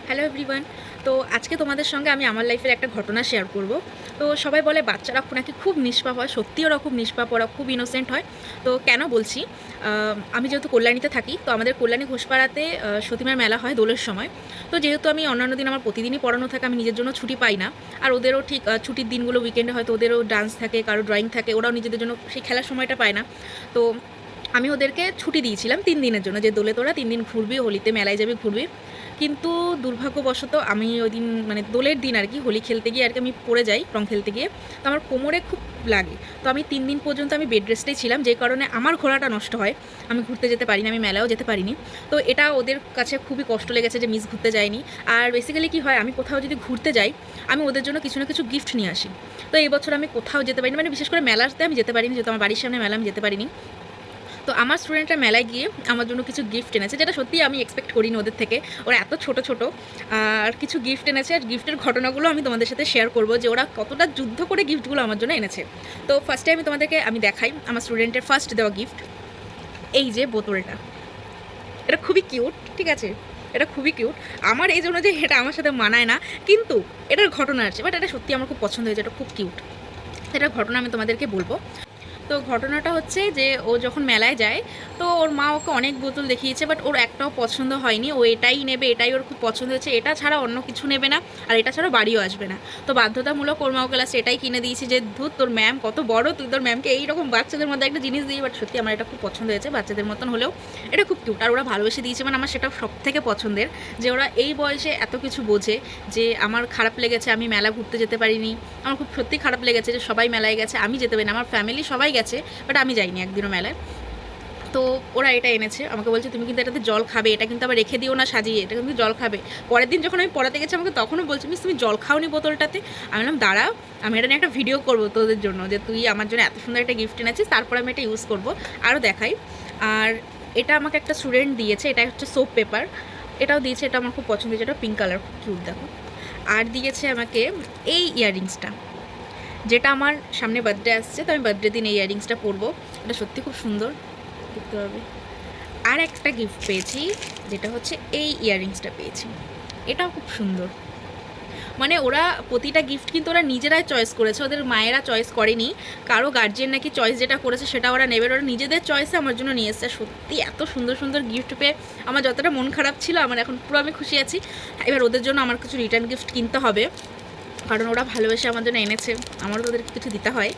Hello everyone. তো আজকে তোমাদের সঙ্গে আমি আমার লাইফের একটা ঘটনা শেয়ার করব। তো সবাই বলে বাচ্চারা নাকি খুব নিষ্পাপ হয়, সত্যি ওরা খুব নিষ্পাপ, ওরা খুব ইনোসেন্ট হয়। তো কেন বলছি, আমি যেহেতু কল্যাণীতে থাকি, তো আমাদের কল্যাণী ঘোষপাড়াতে সতীমার মেলা হয় দোলের সময়। তো যেহেতু আমি অন্যান্য দিন আমার প্রতিদিনই পড়ানো থাকে, আমি নিজের জন্য ছুটি পাই না। আর ওদেরও ঠিক ছুটির দিনগুলো উইকেন্ডে হয়তো ওদেরও ডান্স থাকে, কারো ড্রয়িং থাকে, ওরাও নিজেদের জন্য সেই খেলার সময়টা পায় না। তো আমি ওদেরকে ছুটি দিয়েছিলাম 3 দিনের জন্য, যে দোলে তোরা 3 দিন ঘুরবি, হোলিতে মেলায় যাবি, ঘুরবি। কিন্তু দুর্ভাগ্যবশত আমি ওই দিন মানে দোলের দিন আর কি, হোলি খেলতে গিয়ে আর কি আমি পড়ে যাই রং খেলতে গিয়ে। তো আমার কোমরে খুব লাগে। তো আমি 3 দিন পর্যন্ত আমি বেড রেস্টেই ছিলাম, যে কারণে আমার ঘোরাটা নষ্ট হয়। আমি ঘুরতে যেতে পারিনি, আমি মেলায়ও যেতে পারিনি। তো এটা ওদের কাছে খুবই কষ্ট লেগেছে যে মিস ঘুরতে যায়নি। আর বেসিক্যালি কী হয়, আমি কোথাও যদি ঘুরতে যাই, আমি ওদের জন্য কিছু না কিছু গিফট নিয়ে আসি। তো এই বছর আমি কোথাও যেতে পারিনি, মানে বিশেষ করে মেলাতে আমি যেতে পারিনি, যেহেতু আমার বাড়ির সামনে মেলা, আমি যেতে পারিনি। তো আমার স্টুডেন্টরা মেলায় গিয়ে আমার জন্য কিছু গিফট এনেছে, যেটা সত্যিই আমি এক্সপেক্ট করিনি ওদের থেকে। ওরা এত ছোট ছোট আর কিছু গিফট এনেছে, আর গিফটের ঘটনাগুলো আমি তোমাদের সাথে শেয়ার করবো, যে ওরা কতটা যুদ্ধ করে গিফটগুলো আমার জন্য এনেছে। তো ফার্স্টে আমি তোমাদেরকে দেখাই আমার স্টুডেন্টের ফার্স্ট দেওয়া গিফট। এই যে বোতলটা, এটা খুবই কিউট, ঠিক আছে? এটা খুবই কিউট। আমার এই জন্য যে এটা আমার সাথে মানায় না, কিন্তু এটার ঘটনা আছে, বাট এটা সত্যি আমার খুব পছন্দ হয়েছে, এটা খুব কিউট। এটার ঘটনা আমি তোমাদেরকে বলবো। তো ঘটনাটা হচ্ছে যে ও যখন মেলায় যায়, তো ওর মা ওকে অনেক বোতল দেখিয়েছে, বাট ওর একটাও পছন্দ হয়নি। ও এটাই নেবে, এটাই ওর খুব পছন্দ হয়েছে, এটা ছাড়া অন্য কিছু নেবে না, আর এটা ছাড়া বাড়িও আসবে না। তো বাধ্যতামূলক ওর মা ওকে লাস্ট এটাই কিনে দিয়েছি, যে ধুর তোর ম্যাম কত বড়, তুই তোর ম্যামকে এইরকম বাচ্চাদের মধ্যে একটা জিনিস দিই। বাট সত্যি আমার এটা খুব পছন্দ হয়েছে, বাচ্চাদের মতন হলেও এটা খুব কিউট, আর ওরা ভালোবেসে দিয়েছে। মানে আমার সেটা সব থেকে পছন্দের, যে ওরা এই বয়সে এত কিছু বোঝে। যে আমার খারাপ লেগেছে আমি মেলা ঘুরতে যেতে পারিনি, আমার খুব সত্যি খারাপ লেগেছে যে সবাই মেলায় গেছে, আমি যেতে পারিনি, আমার ফ্যামিলি সবাই গেছে, বাট আমি যাইনি একদিনও মেলায়। তো ওরা এটা এনেছে, আমাকে বলছে তুমি কিন্তু এটাতে জল খাবে, এটা কিন্তু আবার রেখে দিও না সাজিয়ে, এটা কিন্তু জল খাবে। পরের দিন যখন আমি পড়াতে গেছি, আমাকে তখনও বলছি মিস তুমি জল খাওনি বোতলটাতে। আমি বললাম দাঁড়াও, আমি এটা নিয়ে একটা ভিডিও করবো তোদের জন্য, যে তুই আমার জন্য এত সুন্দর একটা গিফট এনেছিস, তারপর আমি এটা ইউজ করবো, আরও দেখাই। আর এটা আমাকে একটা স্টুডেন্ট দিয়েছে, এটা হচ্ছে সোপ পেপার, এটাও দিয়েছে, এটা আমার খুব পছন্দ হয়েছে, এটা পিঙ্ক কালার, খুব কিউট দেখো। আর দিয়েছে আমাকে এই ইয়াররিংসটা, যেটা আমার সামনে বার্থডে আসছে, তো আমি বার্থডে দিন এই ইয়াররিংসটা পরবো। এটা সত্যি খুব সুন্দর, দেখতে পাবে। আর একটা গিফট পেয়েছি, যেটা হচ্ছে এই ইয়াররিংসটা পেয়েছি, এটাও খুব সুন্দর। মানে ওরা প্রতিটা গিফট কিন্তু ওরা নিজেরাই চয়েস করেছে, ওদের মায়েরা চয়েস করেনি, কারো গার্জিয়ান নাকি চয়েস যেটা করেছে সেটা ওরা নেবে, ওরা নিজেদের চয়েসে আমার জন্য নিয়ে এসেছে। সত্যি এত সুন্দর সুন্দর গিফট পেয়ে আমার যতটা মন খারাপ ছিল, আমার এখন পুরো আমি খুশি আছি। এবার ওদের জন্য আমার কিছু রিটার্ন গিফট কিনতে হবে, কারণ ওরা ভালোবেসে আমার জন্য এনেছে, আমারও তো ওদেরকে কিছু দিতে হয়।